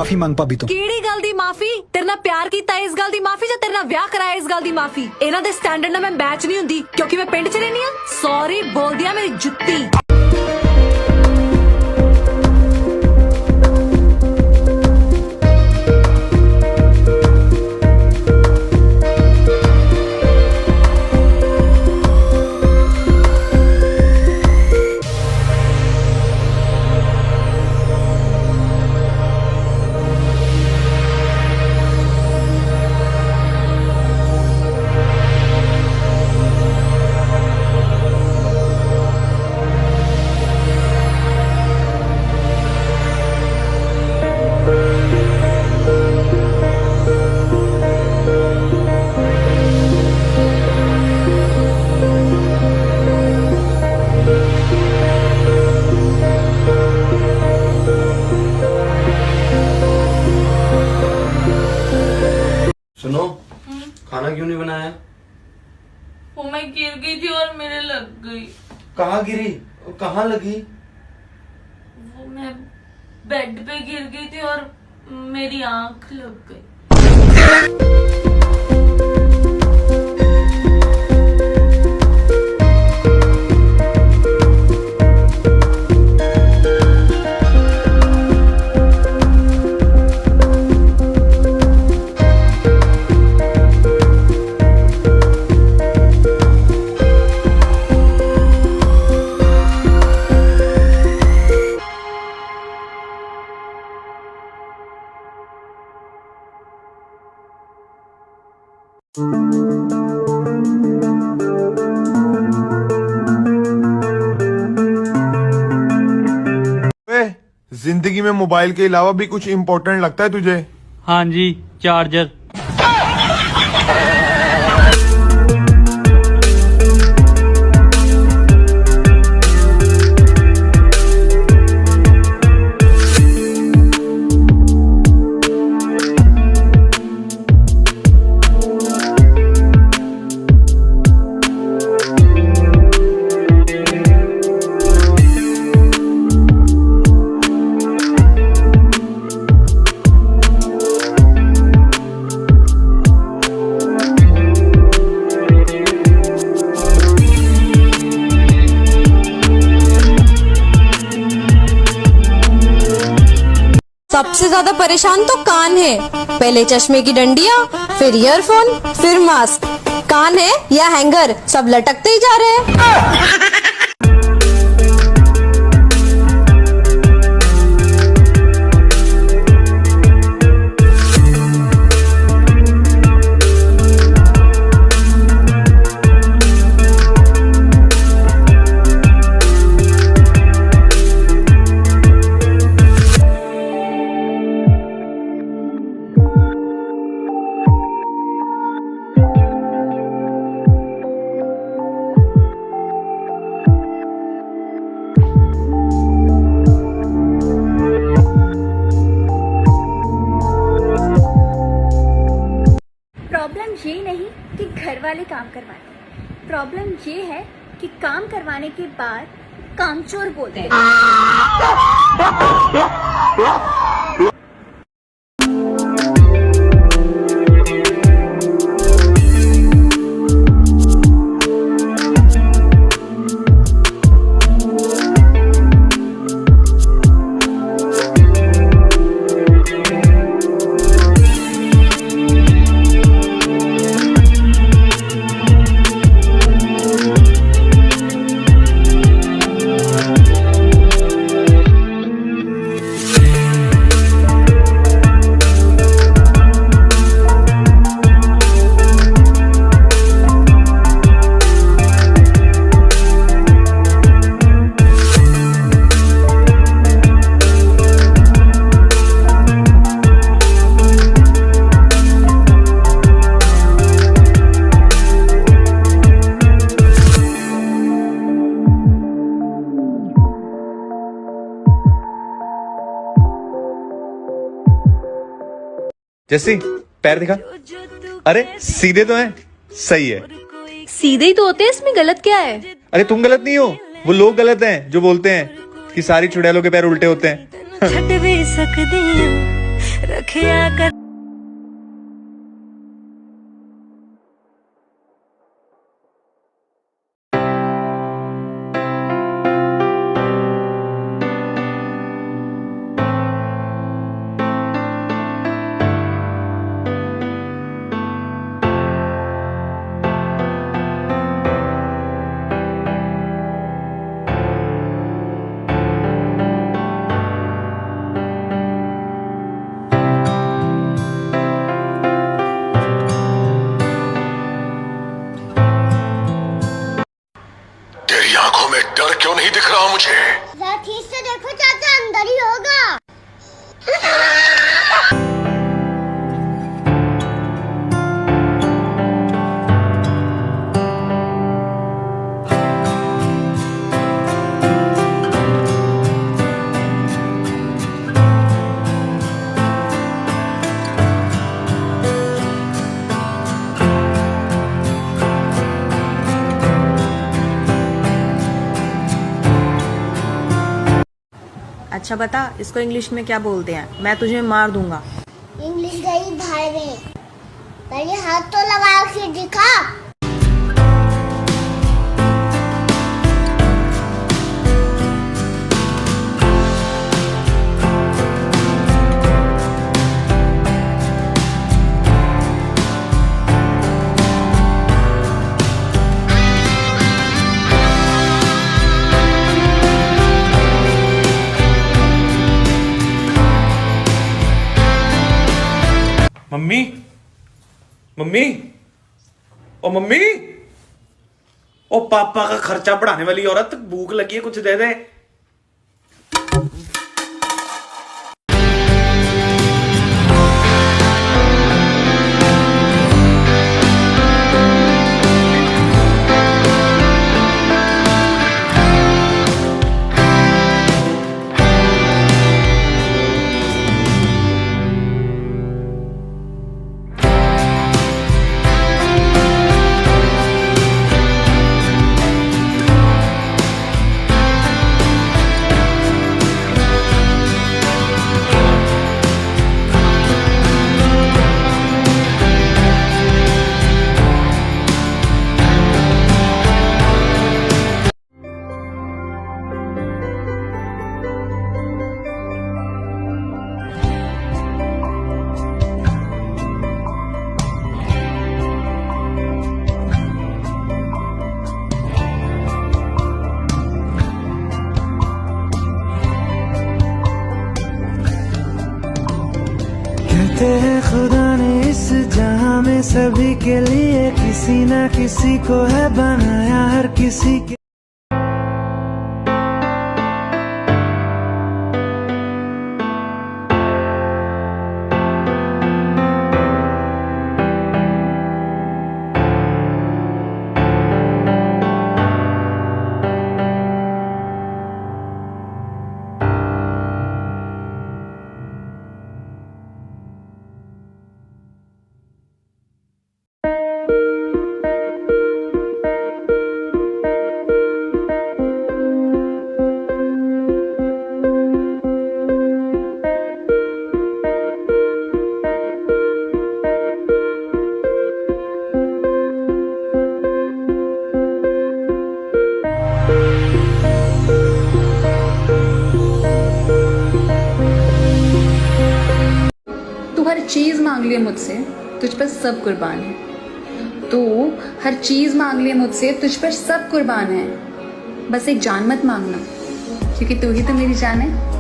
माफी मांग भाभी तो। ਕਿਹੜੀ ਗੱਲ ਦੀ ਮਾਫੀ? ਤੇਰੇ ਨਾਲ ਪਿਆਰ ਕੀਤਾ ਇਸ ਗੱਲ ਦੀ ਮਾਫੀ ਜਾਂ ਤੇਰੇ ਨਾਲ ਵਿਆਹ ਕਰਾਇਆ ਇਸ ਗੱਲ ਦੀ ਮਾਫੀ? ਇਹਨਾਂ ਦੇ ਸਟੈਂਡਰਡ ਨਾਲ ਮੈਂ ਮੈਚ ਨਹੀਂ ਹੁੰਦੀ ਕਿਉਂਕਿ ਮੈਂ ਪਿੰਡ 'ਚ ਰਹਿੰਦੀ ਆ। ਸੌਰੀ ਬੋਲਦੀ ਆ ਮੇਰੀ ਜੁੱਤੀ। सुनो, खाना क्यों नहीं बनाया? वो मैं गिर गई थी और मेरे लग गई। कहाँ गिरी? कहाँ लगी? वो मैं बेड पे गिर गई थी और मेरी आंख लग गई। जिंदगी में मोबाइल के अलावा भी कुछ इम्पोर्टेंट लगता है तुझे? हाँ जी, चार्जर। सबसे ज्यादा परेशान तो कान है। पहले चश्मे की डंडियां, फिर ईयरफोन, फिर मास्क। कान है या हैंगर, सब लटकते ही जा रहे हैं। प्रॉब्लम ये नहीं कि घर वाले काम करवाते, प्रॉब्लम ये है कि काम करवाने के बाद कामचोर बोलते हैं। जैसी पैर दिखा। अरे सीधे तो हैं। सही है, सीधे ही तो होते हैं, इसमें गलत क्या है? अरे तुम गलत नहीं हो, वो लोग गलत हैं जो बोलते हैं कि सारी चुड़ैलों के पैर उल्टे होते हैं। रखिया कर। तेरी आंखों में डर क्यों नहीं दिख रहा मुझे? जरा ठीक से देखो चाचा, अंदर ही होगा। अच्छा बता, इसको इंग्लिश में क्या बोलते हैं? मैं तुझे मार दूंगा। इंग्लिश गई भाई में, पहले हाथ तो लगा के दिखा। मम्मी, मम्मी, ओ मम्मी, ओ पापा का खर्चा बढ़ाने वाली औरत, भूख लगी है, कुछ दे दे। कहते हैं खुदा ने इस जहां में सभी के लिए किसी ना किसी को है बनाया, हर किसी के। तू हर चीज मांग लिए मुझसे, तुझ पर सब कुर्बान है। तू हर चीज मांग लिए मुझसे, तुझ पर सब कुर्बान है। बस एक जान मत मांगना, क्योंकि तू ही तो मेरी जान है।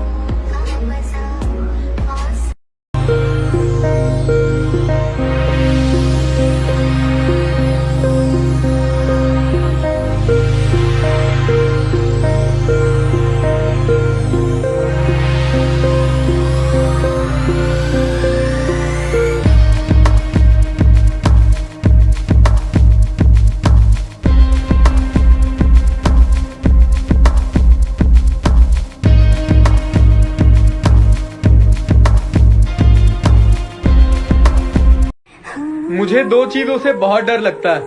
मुझे दो चीजों से बहुत डर लगता है,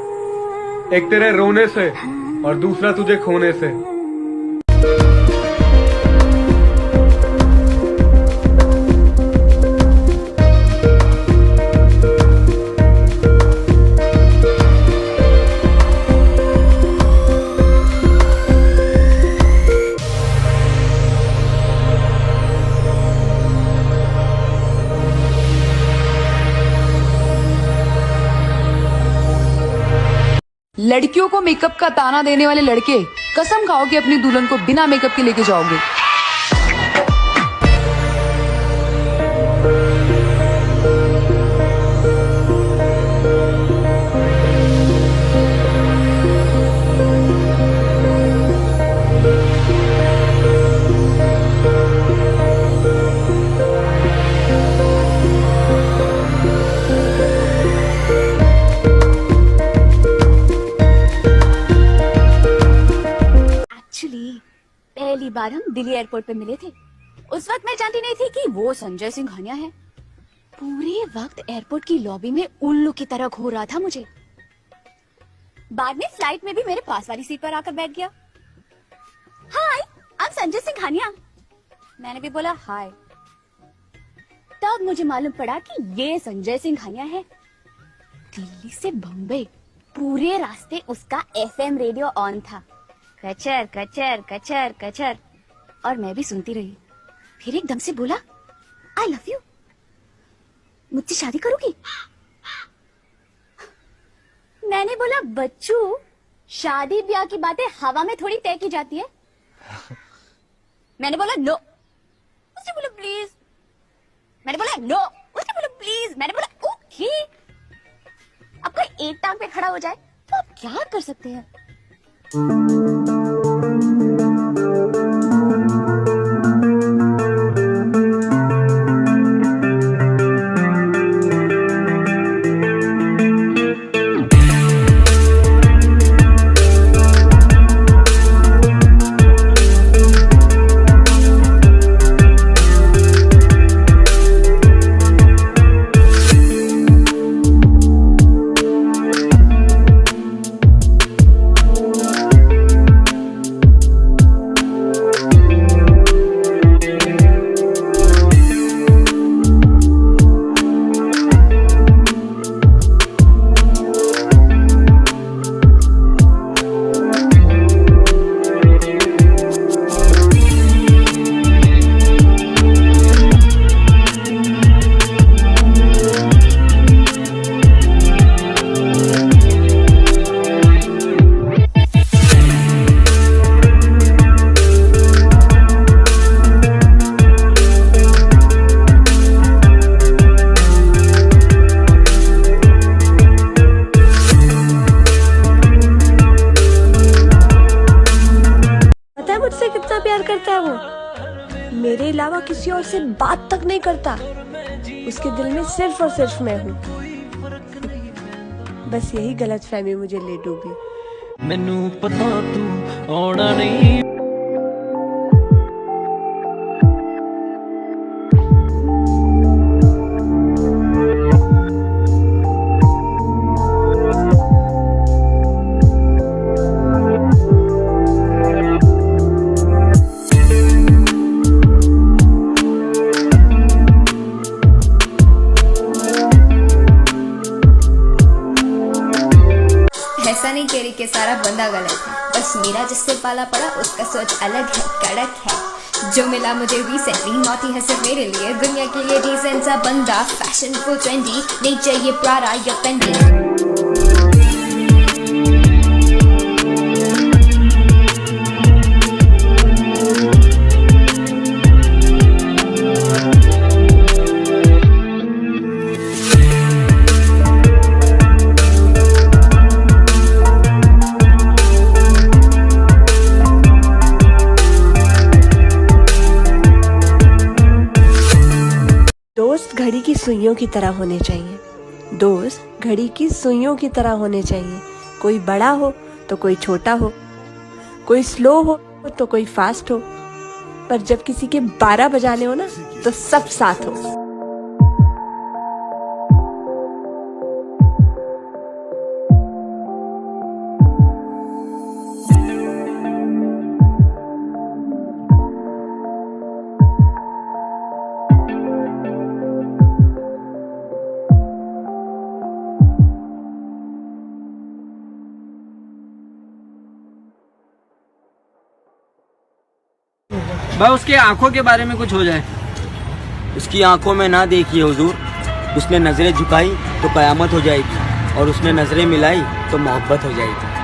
एक तेरे रोने से और दूसरा तुझे खोने से। लड़कियों को मेकअप का ताना देने वाले लड़के कसम खाओ कि अपनी दुल्हन को बिना मेकअप के लेके जाओगे। पहली बार हम दिल्ली एयरपोर्ट पे मिले थे। उस वक्त मैं जानती नहीं थी कि वो संजय सिंह हानिया है। पूरे वक्त एयरपोर्ट की लॉबी में उल्लू की तरह घूर रहा था मुझे। बाद में फ्लाइट में भी मेरे पास वाली सीट पर आकर बैठ गया। हाय, आप संजय सिंह हानिया? मैंने भी बोला हाय। तब मुझे मालूम पड़ा कि ये संजय सिंह हानिया है। दिल्ली से बम्बई पूरे रास्ते उसका FM रेडियो ऑन था, कचर कचर कचर कचर, और मैं भी सुनती रही। फिर एकदम से बोला, आई लव यू, मुझसे शादी करोगी? मैंने बोला, बच्चू, शादी ब्याह की बातें हवा में थोड़ी तय की जाती है। मैंने बोला नो। उसने बोला प्लीज। मैंने बोला नो। उसने बोला प्लीज। मैंने बोला ओके। अब कोई एक टांग पे खड़ा हो जाए तो आप क्या कर सकते हैं? करता है वो, मेरे अलावा किसी और से बात तक नहीं करता। उसके दिल में सिर्फ और सिर्फ मैं हूँ। बस यही गलतफहमी मुझे ले डूबी। मैनू पता तू आना नहीं। ऐसा नहीं कह रही कि सारा बंदा गलत है, बस मेरा जिससे पाला पड़ा उसका सोच अलग है, कड़क है। जो मिला मुझे रिसेंटली नॉटी है सिर्फ मेरे लिए, दुनिया के लिए डिसेंट सा बंदा, फैशनफुल ट्रेंडी, नहीं चाहिए प्राडा या फेंडी। दोस्त घड़ी की सुइयों की तरह होने चाहिए। दोस्त घड़ी की सुइयों की तरह होने चाहिए। कोई बड़ा हो तो कोई छोटा हो, कोई स्लो हो तो कोई फास्ट हो, पर जब किसी के 12 बजाने हो ना तो सब साथ हो। भाई उसकी आंखों के बारे में कुछ हो जाए। उसकी आंखों में ना देखिए हुजूर, उसने नजरें झुकाई तो कयामत हो जाएगी। और उसने नजरें मिलाई तो मोहब्बत हो जाएगी।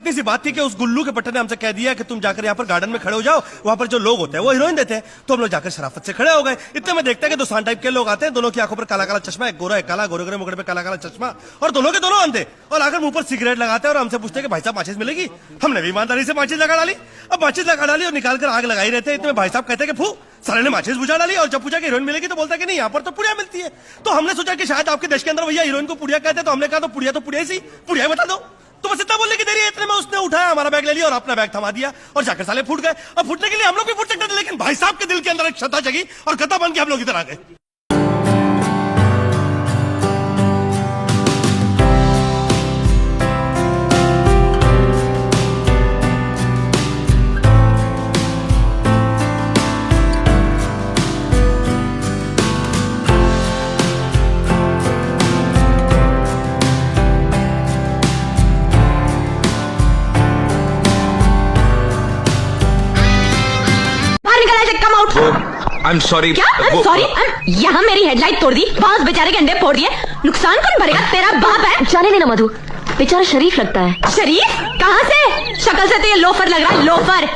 सी बात थी कि उस गुल्लू के पट्टे ने हमसे कह दिया कि तुम जाकर यहाँ पर गार्डन में खड़े हो जाओ, वहां पर जो लोग होते हैं वो हीरोइन देते हैं। तो हम लोग जाकर शराफत से खड़े हो गए। इतने में देखते हैं कि दोसान टाइप के लोग आते हैं, दोनों की आंखों पर काला काला चश्मा, एक गोरा एक काला, गोरे गोरे मुकड़े पे काला काला चश्मा, और दोनों के दोनों अंधे, और आकर मुंह पर सिगरेट लगाते हैं और हमसे पूछते हैं कि भाई साहब माचिस मिलेगी। हमने भी ईमानदारी से माचिस लगा डाली। अब माचिस लगा डाली और निकाल कर आग लगाई रहते हैं। इतने भाई साहब कहते हैं कि फू, सारे ने माचिस बुझा डाली। और जब पूछा कि हीरोइन मिलेगी तो बोलता है कि नहीं, यहाँ पर तो पुड़िया मिलती है। तो हमने सोचा कि शायद आपके देश के अंदर भैया हीरोइन को पुड़िया कहते हैं, तो हमने कहा तो पुड़िया सी पुड़िया बता दो। तो बस इतना बोलने की देरी है, इतने में उसने उठाया, हमारा बैग ले लिया और अपना बैग थमा दिया और जाकर साले फूट गए। अब फूटने के लिए हम लोग भी फूट सकते थे, लेकिन भाई साहब के दिल के अंदर एक श्रद्धा जगी और गद्दा बन के हम लोग इधर आ गए। I'm sorry. क्या? सॉरी? यहाँ मेरी हेडलाइट तोड़ दी, बॉस बेचारे के अंडे फोड़ दिए, नुकसान कौन भरेगा? तेरा बाप है। जाने देना मधु, बेचारा शरीफ लगता है। शरीफ? कहाँ से? शक्ल से तो ये लोफर लग रहा है, लोफर।